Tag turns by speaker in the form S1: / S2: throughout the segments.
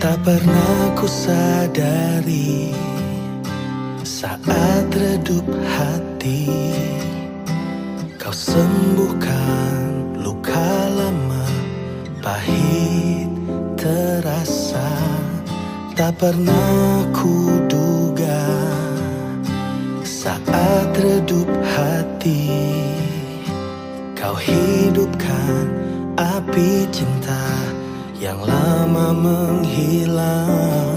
S1: Tak pernah ku sadari saat redup hati, kau sembuhkan luka lama, pahit terasa. Tak pernah ku duga saat redup hati, kau hidupkan api cinta yang lama menghilang.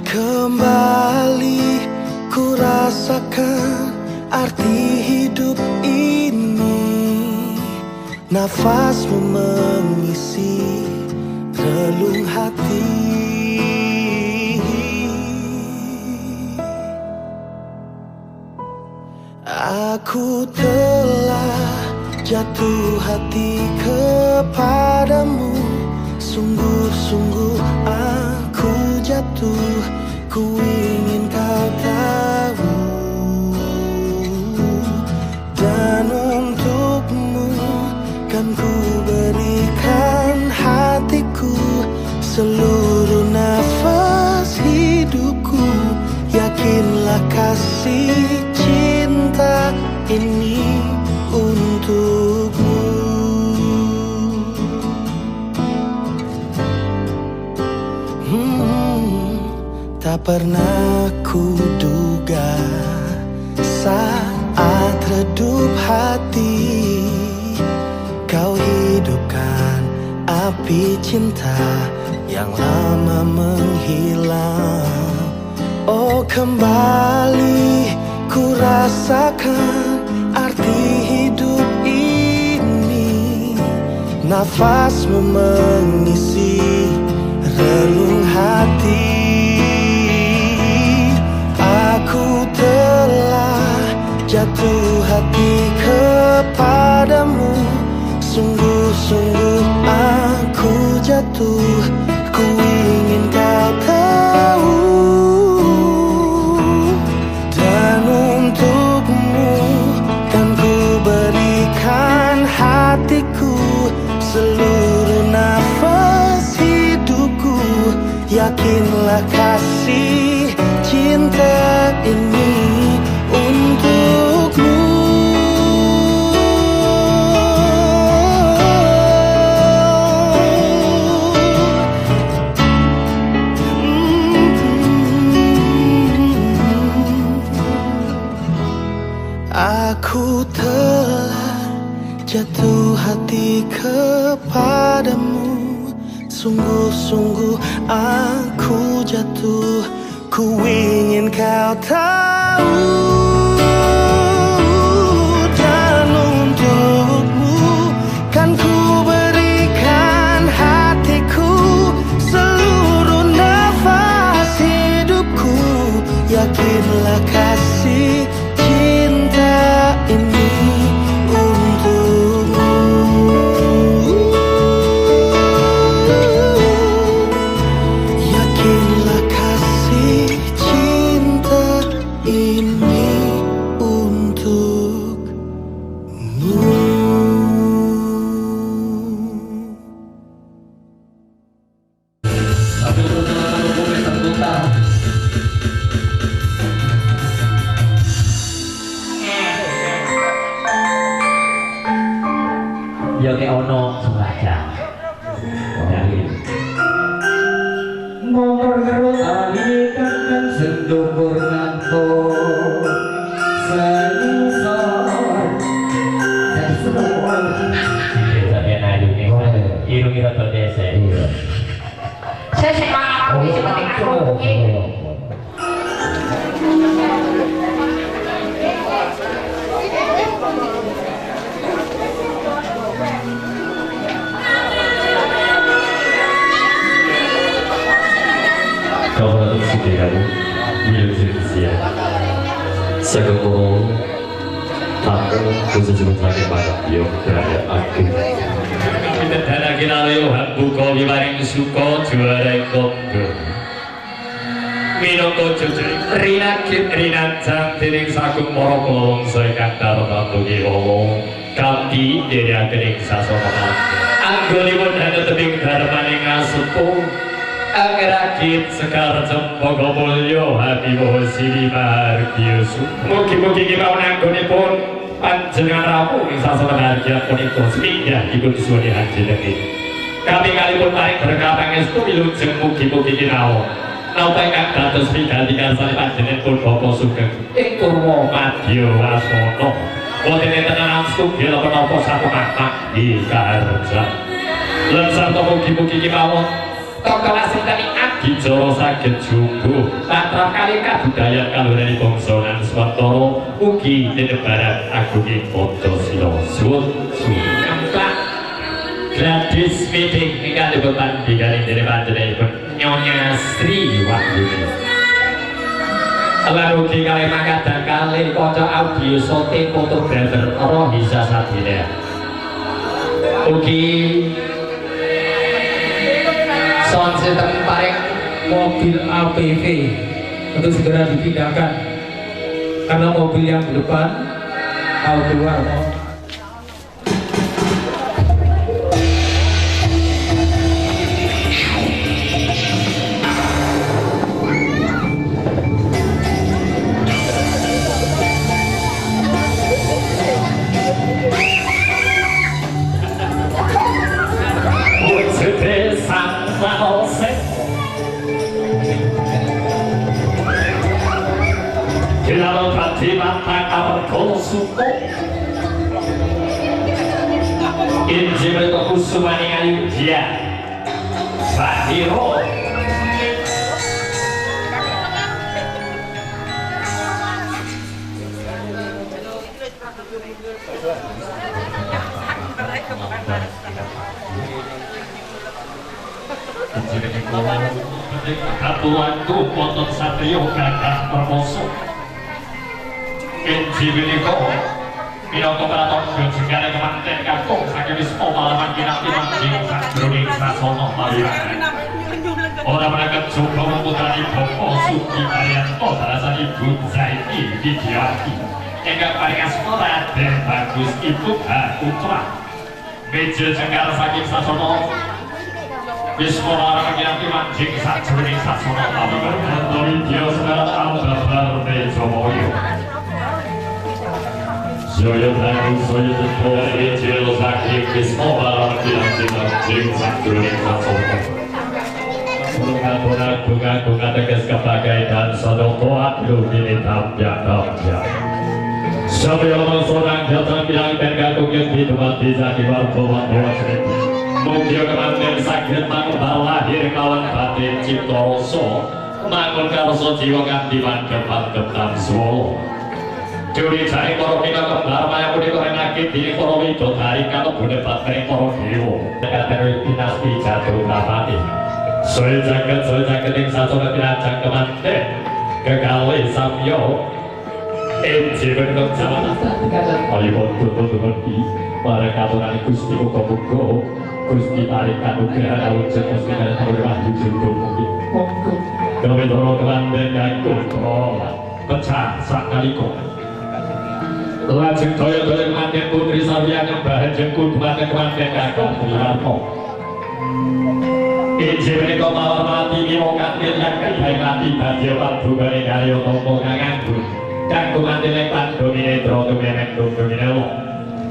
S1: Kembali ku rasakan arti hidup ini, nafasmu mengisi relung hati. Aku telah jatuh hati kepadamu, sungguh-sungguh aku jatuh, ku ingin kau tahu. Dan untukmu kan ku berikan hatiku, seluruh nafas hidupku. Yakinlah kasih cinta ini untukmu. Tak pernah ku duga saat redup hati, kau hidupkan api cinta yang lama menghilang. Oh, kembali ku rasakan arti hidup ini, nafasmu mengisi relung hati. Aku telah jatuh hati kepadamu, sungguh-sungguh aku jatuh, ku ingin kau tahu. Dan untukmu kan ku berikan hatiku, seluruh nafas hidupku. Yakinlah kasih cinta ini untukmu. Aku telah jatuh hati kepadamu, sungguh-sungguh aku jatuh, ku ingin kau tahu. Dan untukmu kan ku berikan hatiku, seluruh nafas hidupku. Yakinlah kasih cinta ini untukmu. Yakinlah kasih cinta ini untukmu.
S2: Ya kayak ono semacam dari nomor ali kan sendukur ngantuk selusor dan semua saya naju nih irungi roto desa.
S3: Saya semangat aku seperti aku
S2: kau harus segeramu milih Sagamong aku khusus sebagai para yo berada aku. Kita dana kinalayo buka wiwaring suka juara konggo. Minangka jujur rinakit rinacang dening sagung para pawangsa ingkang tartamtuki wong kanthi dherekaning sasana. Anggonipun dhateng tebing darmaning ngasupu Anggerakit sekar cempaka mulya Habibo Sili Margiyosu. Mugi-mugi kemawon anggonipun panjenengan rawuh ing sasana harja punika seminggah dipun suwuni panjenengan. Kami kalipun paring berkah pangestu wilujeng mugi-mugi kinaon. Napa ingkang dados pikanti karsane panjenengan Bapa Sugeng ing Purwa Madya Wasana. Wonten enten angstu napa satu makna ikaharjan. Lan sarta mugi-mugi kemawon Tokala sinten Adijara saged jumbuh tatrap kali kabudayan kaluhurane bangsa lan swatara ugi nenebaran agunging Pancasila. Suwun kamplak gratis meeting ingkang dipundhikaning dening panjenenganipun Nyonya Sri Wahyuni. Lan ugi kalih mangkadang kalih kanca audio shooting fotografer Rohisa Sabila. Ugi sound system paring mobil APV untuk segera dipindahkan karena mobil yang di depan mau keluar. Kilalo Fatima Takar Kosuko Injil Kusumani Ayudhya Bahiro Katuanku Poton Satrio Gagah Permoso Kenji Winiko Minoko Praton Gajengane kemanten kakung saking wisma malaman kinakti manjing sakjroning sasana paliran. Ora menaken coba memutrani Bapa Sugi Ariyanto dalasan Ibu Zaini Widyawati ingkang paring asma Raden Bagus Ibu Putra. Meja jengkar saking sasana wisma malaman kinakti manjing sakjroning sasana paliran. Widya Segara Ambabar Mejamaya. Joyo Prabu Soyo Tetua Ejil Saking Wisma Barang Kinakti Manjing sakjroning sasana. Bunga teges kebagai dan sodokoat lumini tapya. Sambil seorang jatuh bilang dan kakung yang didumati jadi warga cerita. Mungkin kemanten sakit mangkal lahir kawan batin cipta rasa. Mangun karso jiwa kanthi mandhep-mandhep Solo. Juri cari para kita kembar maya puni korenakit diri para widodari kalau bune batering para dewa dekateri dinasti jatuh rapati soya jaket yang sasana pinajang kemanten kegalih samyo enjiwen kejamatan alipun tuntun di para katurani Gusti muga-muga Gusti paring kanugrahan awujud musliman wahyu jundung mungkin kawedara kemanten kakung pecah sakalika lajeng daya-daya kemanten putri Sawiya nyembahan jengkul kemanten kakung Wiranto. Injil menika mawon mati mimo kanthi yang kedhaing mati badhe pabungane karya tapa nganggur. Kanggo manten pandhone netra tumenek dumene lo.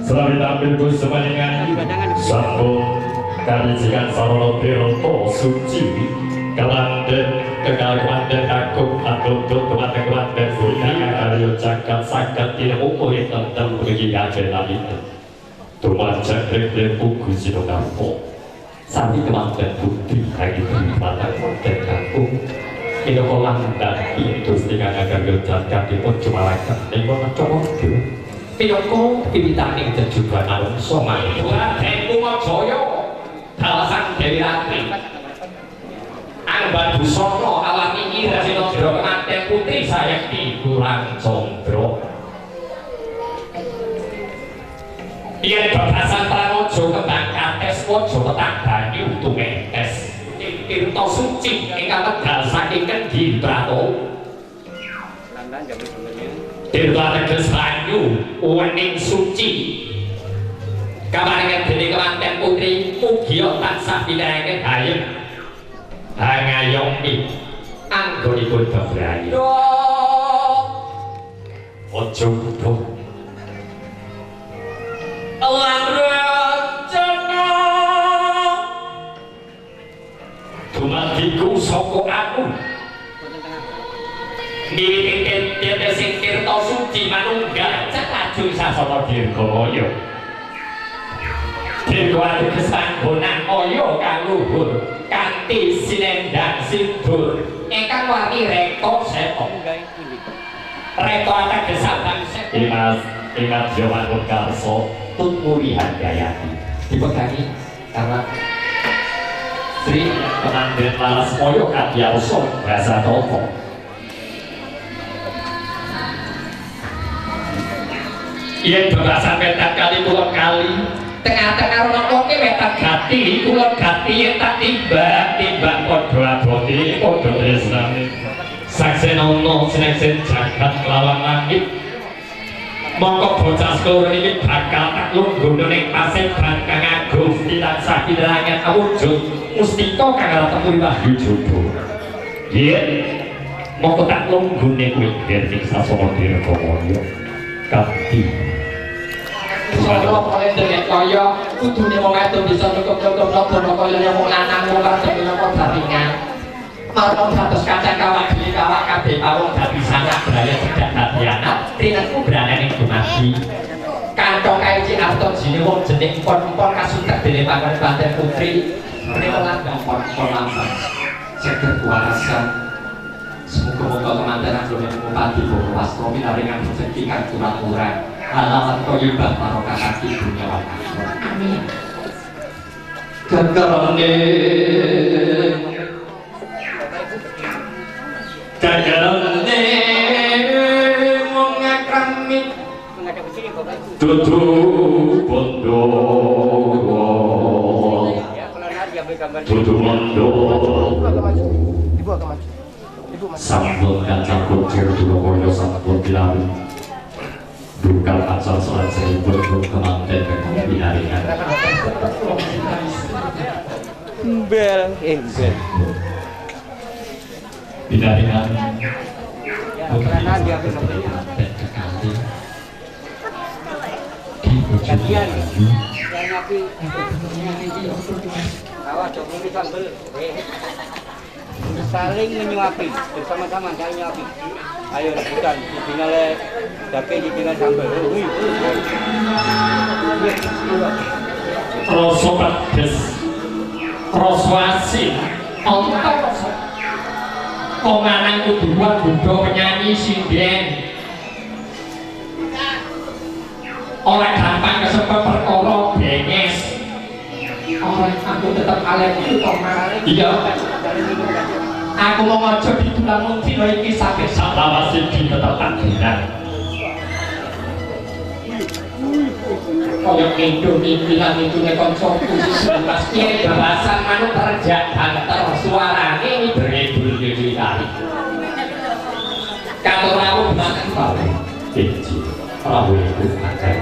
S2: Selawi tampil kusumaningan sambung kawijikan sarana Deroto suci kemanten kekal kemanten kakung atunduk kemanten Budha karya jagat saged tinemu enten mriki kajenan itu tumajak rek pugu sinokampo sami kemanten budi kagi kemanten kakung minangka landhapi Gusti kang agar jagat dipun jumalaken ing Wonocowo minangka piwitaning jejugan alungsa manungsa Kumajaya dalasan Dewi Ratri Angbar Busana alami irasina jero kemanten putri sayekti kurang condro. Yen babasan pranojo kembang kates waja petang banyu tumentes tirta suci ingkang medal saking Kendhi Prato. Tirta teges banyu wening suci kaparingan dening kemanten putri mugi tansah pinaringan hayem Ngayomi anggonipun bebrayi ojo kudo Landrajana dumadiku saka aku ngiring dene sing tirta suci manunggal laju sasana dirgaya dirgaya kesanggonan aya kang luhur kanthi sinendang sindur ingkang warni rekto seta rekto ateges sabang seta ingat Jawa Karso tutmurihan gayati dipegangi karena Sri pengantin laras moyo kadyarso rasa toto iya berasan wetan kali kulon kali tengah-tengah rumah oke wetan gati kulon gati yang tak timbang podo abodi podo desani saksenono seneng-seneng jagat lawan langit mongko bocah sekolah ini bakal tak lungguh ning pasir kang agung tansah pirangan awujud mustika kang ora temu wahyu jodoh yen mongko tak lungguh ning kuwi ing sasana dirgaya kanthi solo oleh dene kaya kudune wong ado bisa cukup-cukup nopo kaya wong lanang wong wadon nopo daringan marang satus kaca kawak diri kawak kabeh awong dadi sangat beraya tidak hadiana tinenku berana ning dumadi kantong kae cek arto jine wong jeneng empon-empon kasuntek dene panganan Banten Putri menawa empon-empon lampah ceger kuarasan semoga-moga kemanten agone Bupati Bogowastro minaringan rezeki kang kurang-kurang halaman koyibah barokah kaki dunia wal akhirat amin gagarane gagarane wong ngakrami dudu bondo dudu bondo sampun kacang kucir dulu koyo sampun bilang dukal asal soal seribut kemanten ke binaringan
S4: bel
S2: binaringan
S4: karena dia kemanten
S2: kekali
S4: kalian yang ngapi awas coba ini sambel saling menyuapi bersama-sama saling menyuapi ayo rebutan ditinggal dake ditinggal sambel
S2: rasa pedes rasa asin omongan kuduan budo penyanyi sinden oleh gampang kesempet perkara benges oleh aku tetap alem itu kemarin iya aku mau ngajak di tulang mungkin iki sampai salawasi di tetap agenan kaya pimpinan itu konsoku pas kiai bahasan manuk terjak banter suarane ini berebul-ebul kali kalau rawuh makan balik kecil rawuh itu akan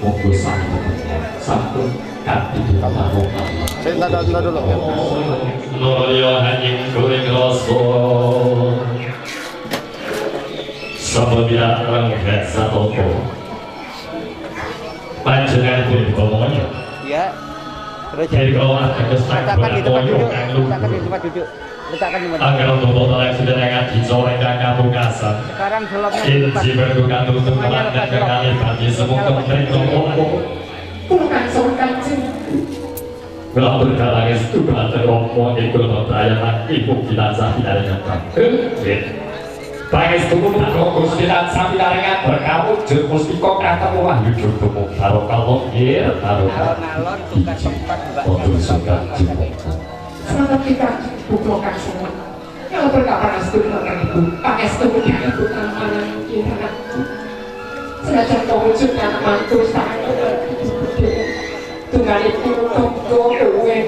S2: monggo sampun kati kita taruh
S5: saya nggak dulu ya
S2: Nuryo hanying kuring rasul Sababila langgat satoko panjenengan pun ngomongnya
S4: ya terus
S2: dari bawah ke
S4: letakkan di tempat duduk letakkan di tempat
S2: agar untuk botol yang sudah dengan dicoreng dan kabukasan
S4: sekarang selopnya
S2: inci berduka tutup dan kekali bagi semua kementerian toko bukan surkan Belah berkalang itu berada rompong ikut memperayaan ibu kita sah dari nyata. Bangis tubuh tak rokus kita sah dari nyata berkamu jermus dikok kata muah yujur tubuh taruh kalong gir taruh
S4: alon-alon suka sempat
S2: untuk suka jemput.
S3: Selamat kita bukukan semua. Kalau berkapan studi makan itu pakai studi itu tangan kita. Senajan kau wujudkan mantu sangat tunggal itu tunggu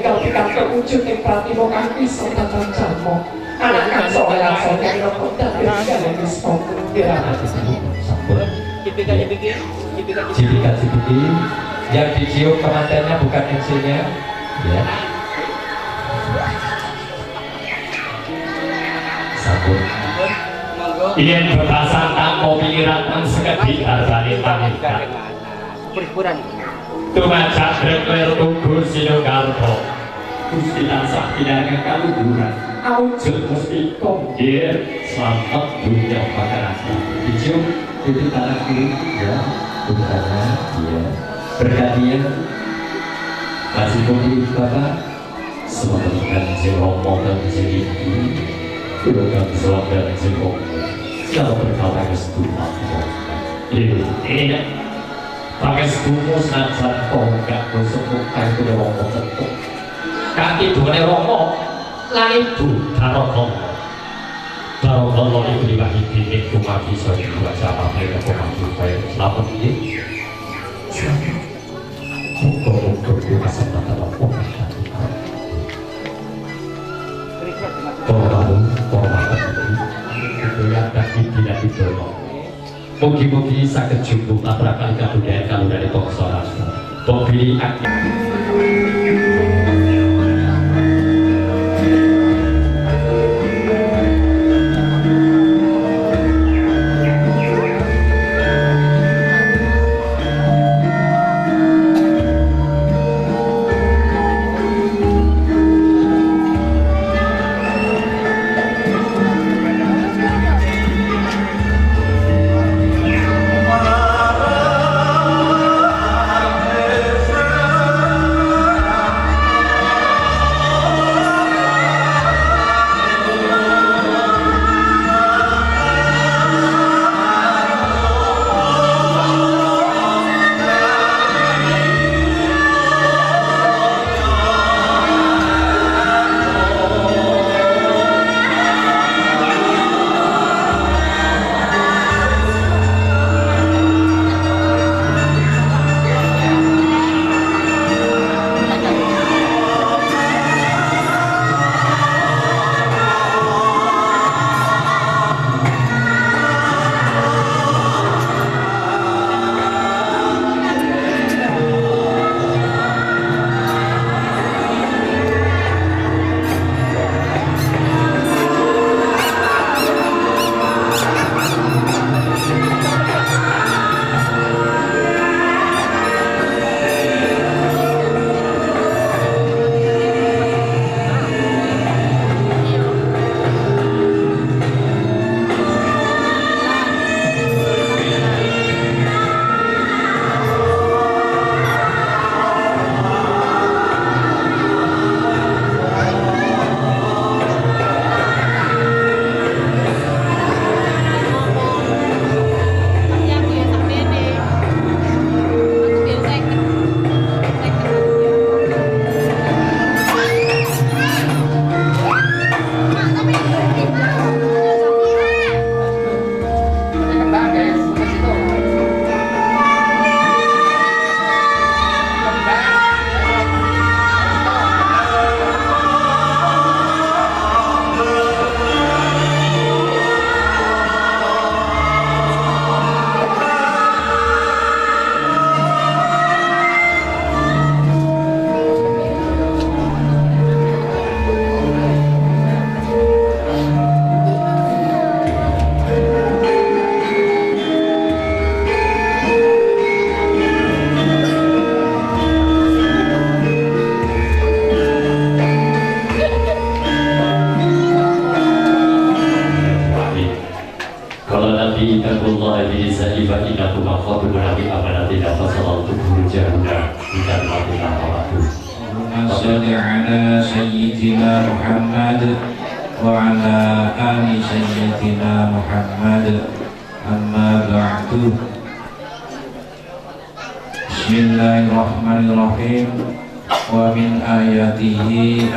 S3: kau pikan terwujud yang pratimo kang pisau tentang jamo anak kan soalnya soalnya rokok dan yang pisau dirana
S2: Cipika yang dicium kemantennya bukan MC-nya ya
S4: Monggo.
S2: Yen betasan tanpa pilihan pun sekedhik arbane pamitan.
S4: Sepur-sepuran.
S2: Tumajak rekler tugu Sinokarto. Gusti tansah pinaringan kaluhuran. Awujud mustika nggih slamet dunya pangerasa. Ijo itu tanah kiri ya, utara ya. Berkatian masih putih Bapak. Semoga Kanjeng Rama Kanjeng Ibu Kulokan Selak Kanjeng Rama selalu berkata kesetuhan. Ini pakai setumu saat tonggak bersetuk kain kuda Rama tentu kaki duane Rama lan Ibu Darokono. Darokono itu dibagi binik kumaki soal dua sama mereka kumaki supaya selamat ini selamat muka-muka di kesempatan Rama. Mugi-mugi saged jumbuh tabrakan kabudayaan kalau dari bangsa rasa. Pembeli aktif.
S6: صل على سيدنا محمد وعلى آل سيدنا محمد أما بعد بسم الله الرحمن الرحيم ومن آياته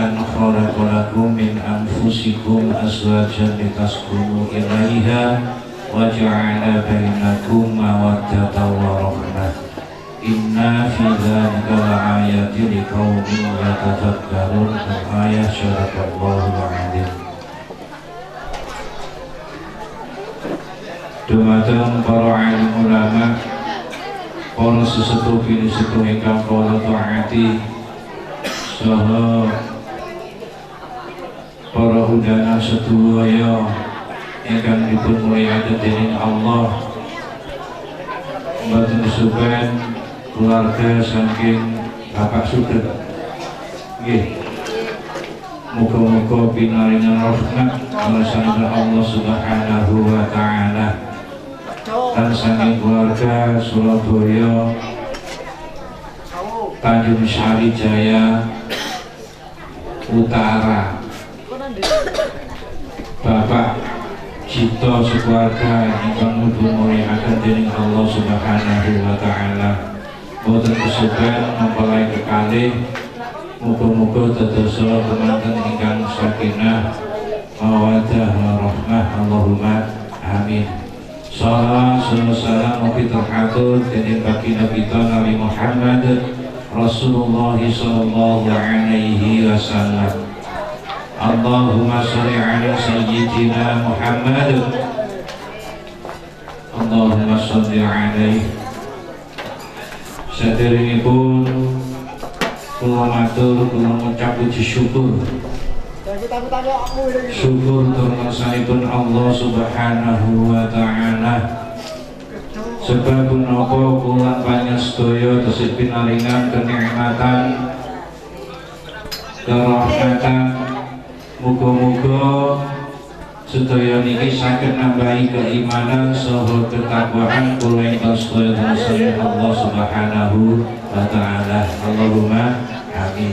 S6: أن خلق لكم من أنفسكم أزواجا لتسكنوا إليها وجعل بينكم مودة ورحمة Inna fi dzalika laayatin liqaumin yatafakkarun. Ayat syarakallahu adzim. Dumateng para alim ulama, para sesepuh bini sepuh ingkang kula taati, saha para udana sedaya ingkang dipun mulyakaken dening Allah. Mboten kesupen keluarga saking Bapak Sugeng. Nggih. Muga-muga pinaringan rahmat saking Allah Subhanahu wa taala. Dan saking keluarga Surabaya, Tanjung Sari Jaya Utara, Bapak Cito sekeluarga ingkang mulyakaken dening Allah Subhanahu wa taala. Boten kesupen mempelai kekalih, muga-muga dadosa kemanten ingkang sakinah mawaddah warahmah. Allahumma amin. Salam salam terhatur dening baginda kita Nabi Muhammad Rasulullah sallallahu alaihi wasallam. Allahumma sholli ala sayyidina Muhammad. Allahumma sholli alaihi. Saderengipun kula matur, kula ngucap puji syukur. Syukur termasanipun Allah Subhanahu wa taala. Sebab punapa kula panjenengan tesih pinaringan kenikmatan, kerahmatan. Muga-muga sedaya niki saged nambahi keimanan saha ketakwaan kula ingkang sedaya Allah Subhanahu wa taala. Allahumma amin.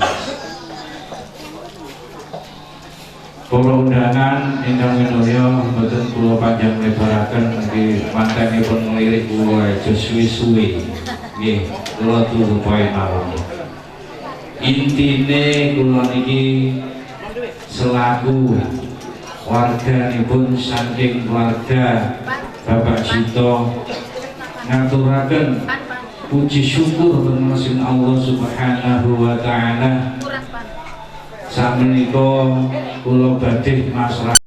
S6: Para undangan ingkang minulya boten kula panjang lebaraken nggih mantenipun ngelirik kula aja suwi-suwi. Nggih, kula turu poe mawon. Intine kula niki selaku warganipun saking keluarga Bapak Cito ngaturaken puji syukur kepada Allah Subhanahu wa taala. Sakmenika kula badhe masrah